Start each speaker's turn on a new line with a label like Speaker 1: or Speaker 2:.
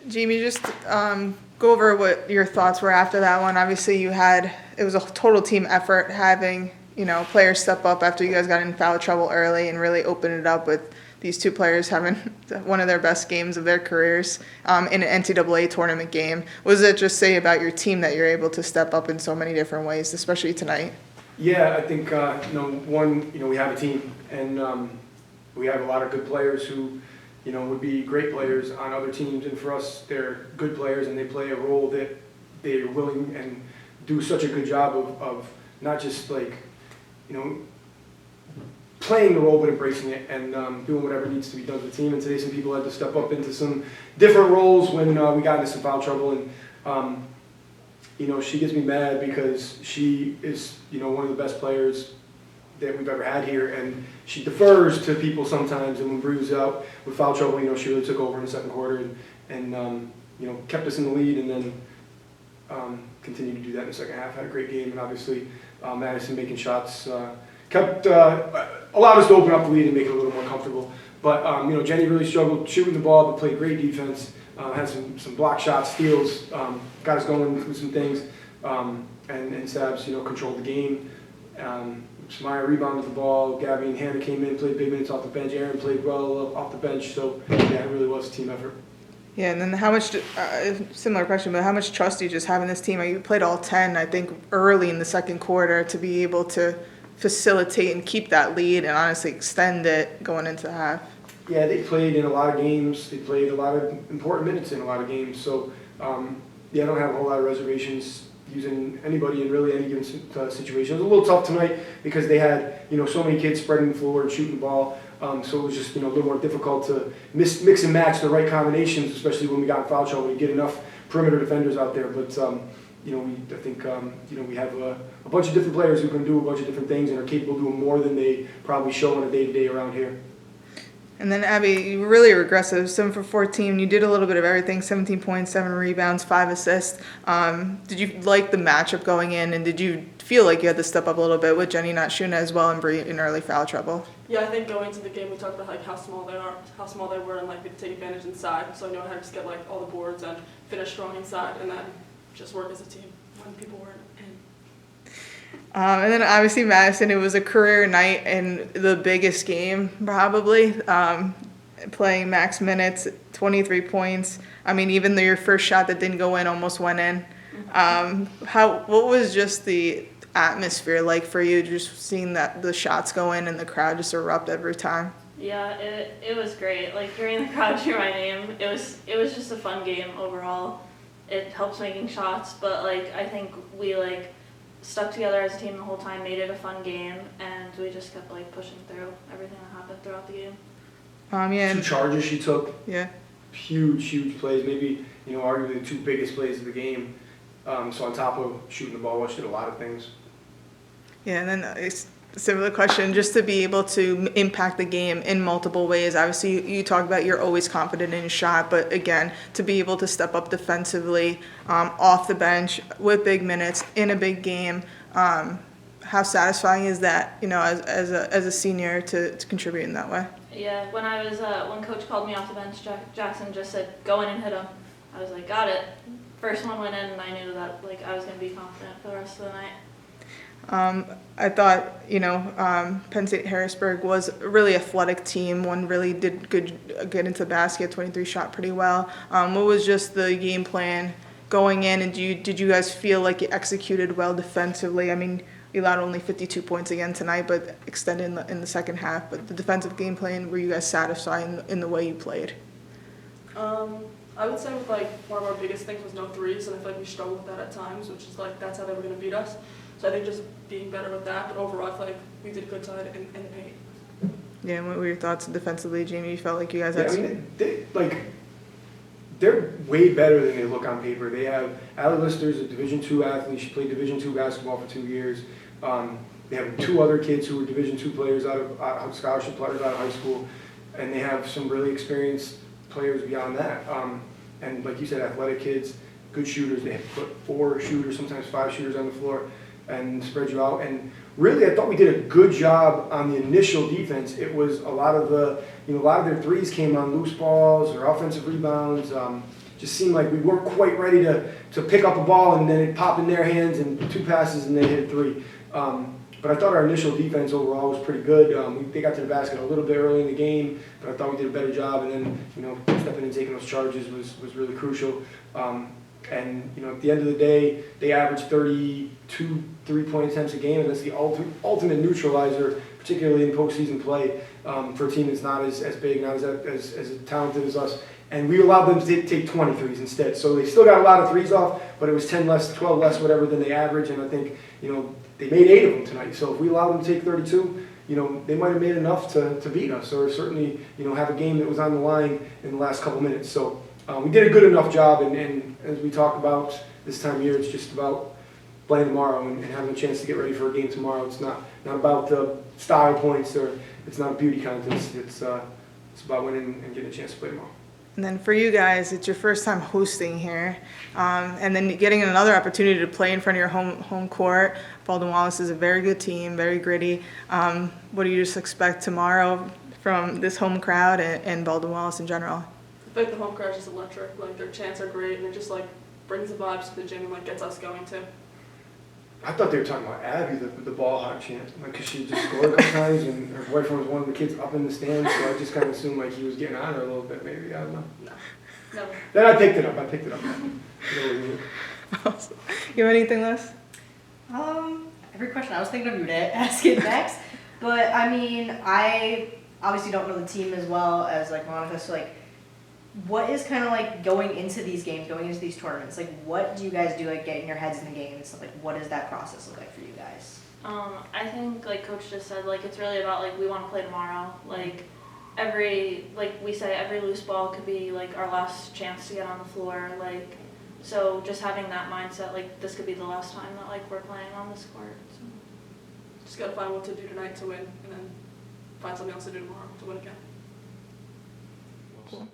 Speaker 1: Jamie, just go over what your thoughts were after that one. Obviously, it was a total team effort having, players step up after you guys got in foul trouble early and really open it up with these two players having one of their best games of their careers in an NCAA tournament game. What does it just say about your team that you're able to step up in so many different ways, especially tonight?
Speaker 2: Yeah, I think, we have a team, and we have a lot of good players who, would be great players on other teams, and for us, they're good players, and they play a role that they're willing and do such a good job of not just playing the role, but embracing it and doing whatever needs to be done for the team. And today, some people had to step up into some different roles when we got into some foul trouble, and she gets me mad because she is, one of the best players that we've ever had here, and she defers to people sometimes, and when Bree was out with foul trouble, she really took over in the second quarter and kept us in the lead, and then continued to do that in the second half. Had a great game, and obviously Madison making shots allowed us to open up the lead and make it a little more comfortable. But Jenny really struggled shooting the ball, but played great defense. Had some block shots, steals, got us going with some things, and Stabs controlled the game. Samaya rebounded the ball. Gabby and Hannah came in, played big minutes off the bench. Aaron played well off the bench. So yeah, it really was a team effort.
Speaker 1: Yeah, and then how much, similar question, but how much trust do you just have in this team? You played all 10, I think, early in the second quarter to be able to facilitate and keep that lead and honestly extend it going into half.
Speaker 2: Yeah, they played in a lot of games. They played a lot of important minutes in a lot of games. So, I don't have a whole lot of reservations using anybody in really any given situation. It was a little tough tonight because they had, so many kids spreading the floor and shooting the ball. So it was just, a little more difficult to mix and match the right combinations, especially when we got in foul trouble. You get enough perimeter defenders out there. But, I think, we have a bunch of different players who can do a bunch of different things and are capable of doing more than they probably show on a day-to-day around here.
Speaker 1: And then, Abby, you were really aggressive, 7 for 14. You did a little bit of everything, 17 points, 7 rebounds, 5 assists. Did you like the matchup going in, and did you feel like you had to step up a little bit with Jenny not shooting as well and Bree in early foul trouble?
Speaker 3: Yeah, I think going into the game, we talked about how small they were, and we take advantage inside. So I know how to just get all the boards and finish strong inside, and then just work as a team when people weren't in.
Speaker 1: And then obviously Madison, it was a career night and the biggest game probably, playing max minutes, 23 points. I mean, even though your first shot that didn't go in almost went in. What was just the atmosphere like for you, just seeing that the shots go in and the crowd just erupt every time?
Speaker 4: Yeah, it was great. Hearing the crowd cheer my name, it was just a fun game overall. It helps making shots, but I think we stuck together as a team the whole time, made it a fun game, and we just kept pushing through everything that happened throughout the game.
Speaker 1: Yeah.
Speaker 2: 2 charges she took.
Speaker 1: Yeah.
Speaker 2: Huge plays. Maybe arguably the 2 biggest plays of the game. So on top of shooting the ball, she did a lot of things.
Speaker 1: Yeah, and then it's a similar question, just to be able to impact the game in multiple ways. Obviously, you talk about you're always confident in your shot, but again, to be able to step up defensively, off the bench with big minutes in a big game, how satisfying is that, as a senior to contribute in that way?
Speaker 4: Yeah, when Coach called me off the bench, Jackson just said, "Go in and hit him." I was like, "Got it." First one went in, and I knew that I was going to be confident for the rest of the night.
Speaker 1: I thought, Penn State-Harrisburg was a really athletic team. One really did get into the basket, 23 shot pretty well. What was just the game plan going in, and did you guys feel like you executed well defensively? I mean, you allowed only 52 points again tonight, but extended in the second half. But the defensive game plan, were you guys satisfied in the way you played?
Speaker 3: I would say with one of our biggest things was no threes, and I feel we struggled with that at times, which is that's how they were going to beat us. So I think just being better with that, but overall I feel we did a good side in the paint.
Speaker 1: Yeah, and what were your thoughts defensively, Jamie? You felt like you guys had...
Speaker 2: They're way better than they look on paper. They have Allie Lister's a Division II athlete. She played Division II basketball for 2 years. They have 2 other kids who were Division II players out of scholarship players out of high school, and they have some really experienced players beyond that. And like you said, athletic kids, good shooters. They have to put 4 shooters, sometimes 5 shooters on the floor, and spread you out. And really, I thought we did a good job on the initial defense. It was a lot of their threes came on loose balls or offensive rebounds. just seemed like we weren't quite ready to pick up a ball and then it popped in their hands and 2 passes and they hit a 3. But I thought our initial defense overall was pretty good. They got to the basket a little bit early in the game, but I thought we did a better job. And then, stepping and taking those charges was really crucial. And at the end of the day, they averaged 32 3-point attempts a game, and that's the ultimate neutralizer, particularly in postseason play, for a team that's not as big, not as talented as us. And we allowed them to take 20 threes instead. So they still got a lot of threes off, but it was 10 less, 12 less, whatever, than they average. And I think, they made 8 of them tonight. So if we allowed them to take 32, they might have made enough to beat us, or certainly, have a game that was on the line in the last couple minutes. So we did a good enough job, and as we talk about this time of year, it's just about playing tomorrow and having a chance to get ready for a game tomorrow. It's not about the style points, or it's not a beauty contest. It's about winning and getting a chance to play tomorrow.
Speaker 1: And then for you guys, it's your first time hosting here, and then getting another opportunity to play in front of your home court. Baldwin Wallace is a very good team, very gritty. What do you just expect tomorrow from this home crowd and Baldwin Wallace in general?
Speaker 3: I think the home crowd is just electric. Like, their chants are great, and it just brings the vibes to the gym and gets us going too.
Speaker 2: I thought they were talking about Abby, the ball hawk chant, because she just scored a couple times, and her boyfriend was one of the kids up in the stands, so I just kind of assumed he was getting on her a little bit, maybe. I don't know.
Speaker 3: No. Never.
Speaker 2: Then I picked it up.
Speaker 1: You have anything, Liz?
Speaker 5: Every question I was thinking of you to ask it next, but I obviously don't know the team as well as Monica, so what is kind of going into these games, going into these tournaments? What do you guys do, getting your heads in the game and stuff? What does that process look like for you guys?
Speaker 4: I think, Coach just said, it's really about, we want to play tomorrow. Every loose ball could be, our last chance to get on the floor. So just having that mindset, this could be the last time that, we're playing on this court. So.
Speaker 3: Just got to find what to do tonight to win, and then find something else to do tomorrow to win again.
Speaker 1: Cool.